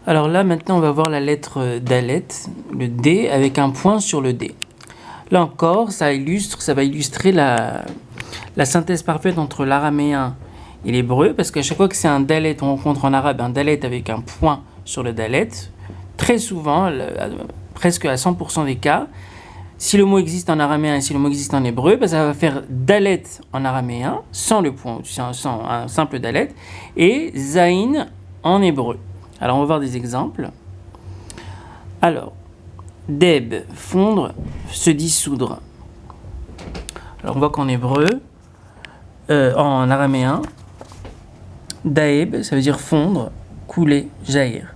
Alors là, maintenant, on va voir la lettre Dalet, le D, avec un point sur le D. Là encore, ça va illustrer la synthèse parfaite entre l'araméen et l'hébreu, parce qu'à chaque fois que c'est un Dalet, on rencontre en arabe un Dalet avec un point sur le Dalet, très souvent, presque à 100% des cas, si le mot existe en araméen et si le mot existe en hébreu, ça va faire Dalet en araméen, sans le point, sans un simple Dalet, et Zain en hébreu. Alors, on va voir des exemples. Alors, Deb, fondre, se dissoudre. Alors, on voit qu'en hébreu, en araméen, Daeb, ça veut dire fondre, couler, jaillir.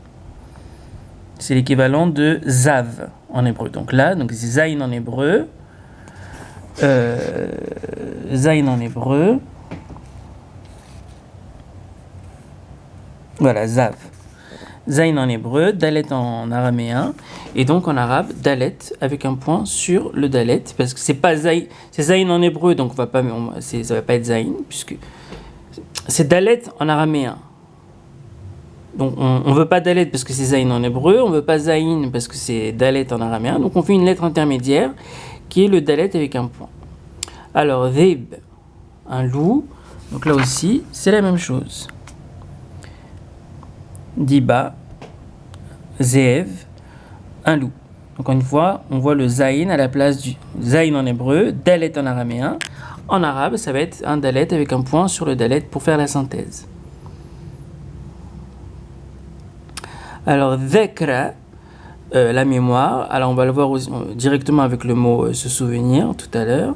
C'est l'équivalent de Zav en hébreu. Donc là, c'est Zain en hébreu. Zain en hébreu. Voilà, Zav. Zain en hébreu, Dalet en araméen, et donc en arabe, Dalet avec un point sur le Dalet, parce que c'est pas Zain, c'est Zain en hébreu, donc ça va pas être Zain, puisque c'est Dalet en araméen. Donc on veut pas Dalet parce que c'est Zain en hébreu, on veut pas Zain parce que c'est Dalet en araméen, donc on fait une lettre intermédiaire qui est le Dalet avec un point. Alors, Dhib, un loup, donc là aussi, c'est la même chose. Diba, Zeev, un loup. Donc une fois, on voit le Zain à la place du Zain en hébreu, Dalet en araméen. En arabe, ça va être un Dalet avec un point sur le Dalet pour faire la synthèse. Alors, Dhekra, la mémoire. Alors, on va le voir directement avec le mot se souvenir tout à l'heure.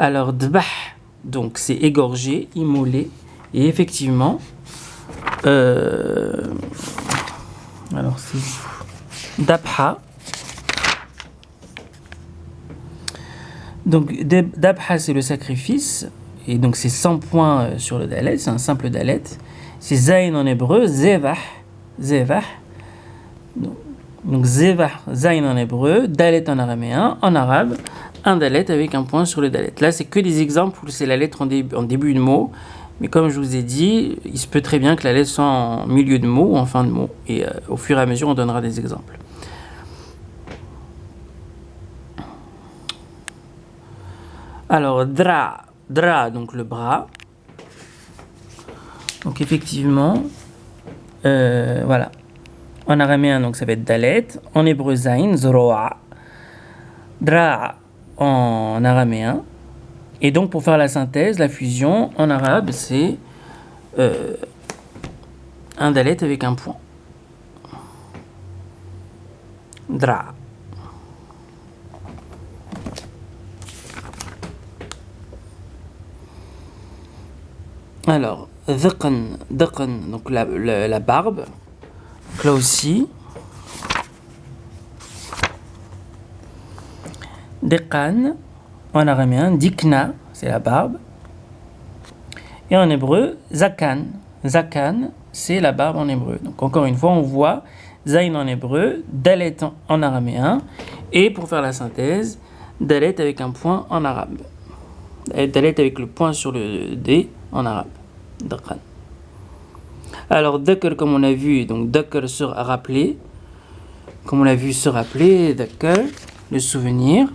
Alors, Dbah, donc c'est égorger, immoler. Et effectivement, alors c'est Dabha. Donc Dabha c'est le sacrifice, et donc c'est 100 points sur le Dalet, c'est un simple Dalet. C'est Zain en hébreu, Zevah. Donc Zevah, Zain en hébreu, Dalet en araméen, en arabe, un Dalet avec un point sur le Dalet. Là c'est que des exemples où c'est la lettre en début de mot. Mais comme je vous ai dit, il se peut très bien que la lettre soit en milieu de mot ou en fin de mot. Et au fur et à mesure, on donnera des exemples. Alors, dra, donc le bras. Donc effectivement, voilà. En araméen, donc ça va être dalet. En hébreu, zain, zroa. Dra en araméen. Et donc, pour faire la synthèse, la fusion, en arabe, c'est un dalet avec un point. Dra. Alors, dhaqan, donc la barbe. Donc là aussi. Deqan. En araméen, dikna, c'est la barbe. Et en hébreu, zakan. Zakan, c'est la barbe en hébreu. Donc encore une fois, on voit zain en hébreu, dalet en araméen. Et pour faire la synthèse, dalet avec un point en arabe. Dalet avec le point sur le D en arabe. Daqan. Alors, dakar, comme on a vu, donc dakar se rappeler. Comme on l'a vu, se rappeler, dakar, le souvenir.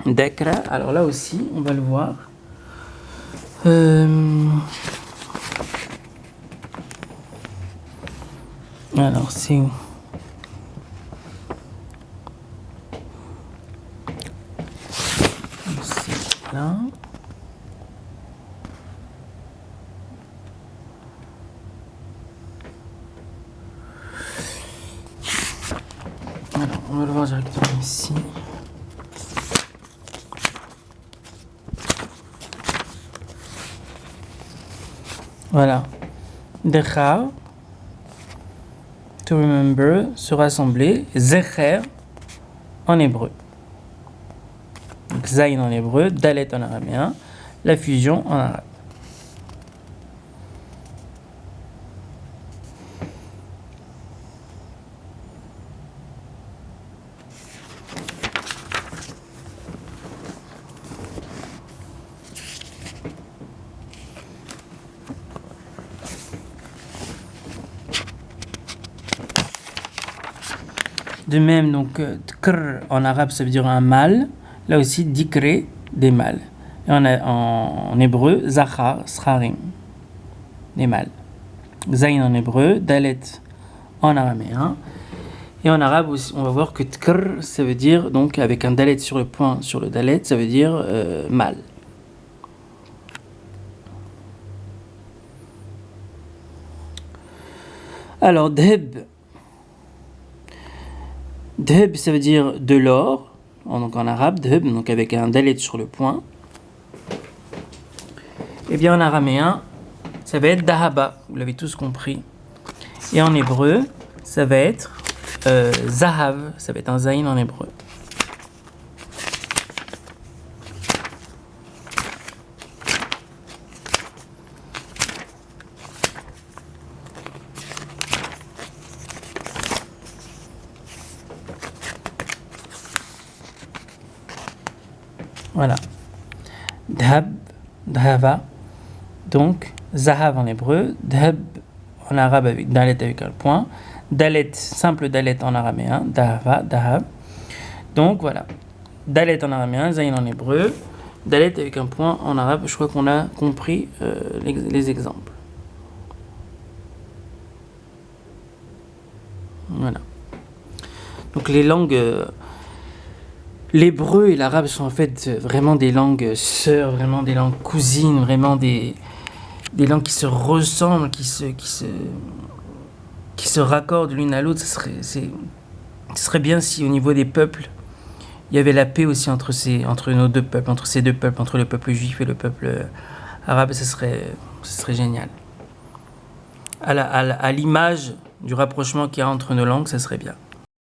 Dakra, alors là aussi, on va le voir. Alors, c'est où? C'est là. Alors, on va le voir directement ici. Voilà. Decha, to remember, se rassembler. Zecher, en hébreu. Donc, Zain en hébreu, Dalet en araméen, la fusion en arabe. De même, donc, tkr en arabe, ça veut dire un mâle. Là aussi, dikre, des mâles. Et en hébreu, zachar, scharim, des mâles. Zayn en hébreu, dalet en araméen. Et en arabe aussi, on va voir que tkr, ça veut dire, donc avec un dalet sur le point, sur le dalet, ça veut dire mâle. Alors, dheb. Dheb, ça veut dire de l'or, donc en arabe, dheb, donc avec un dalet sur le point. Et bien en araméen, ça va être dahaba, vous l'avez tous compris. Et en hébreu, ça va être zahav, ça va être un zaïn en hébreu. Voilà. Dhab, dhava. Donc, zahav en hébreu, dhab en arabe avec dalet avec un point, dalet, simple dalet en araméen, dahava, dahab. Donc voilà, dalet en araméen, zayn en hébreu, dalet avec un point en arabe. Je crois qu'on a compris les exemples. Voilà. Donc les langues, l'hébreu et l'arabe sont en fait vraiment des langues sœurs, vraiment des langues cousines, vraiment des langues qui se ressemblent, qui se raccordent l'une à l'autre. Ce serait bien si au niveau des peuples, il y avait la paix aussi entre nos deux peuples, entre ces deux peuples, entre le peuple juif et le peuple arabe. Ce serait génial. À l'image du rapprochement qu'il y a entre nos langues, ça serait bien.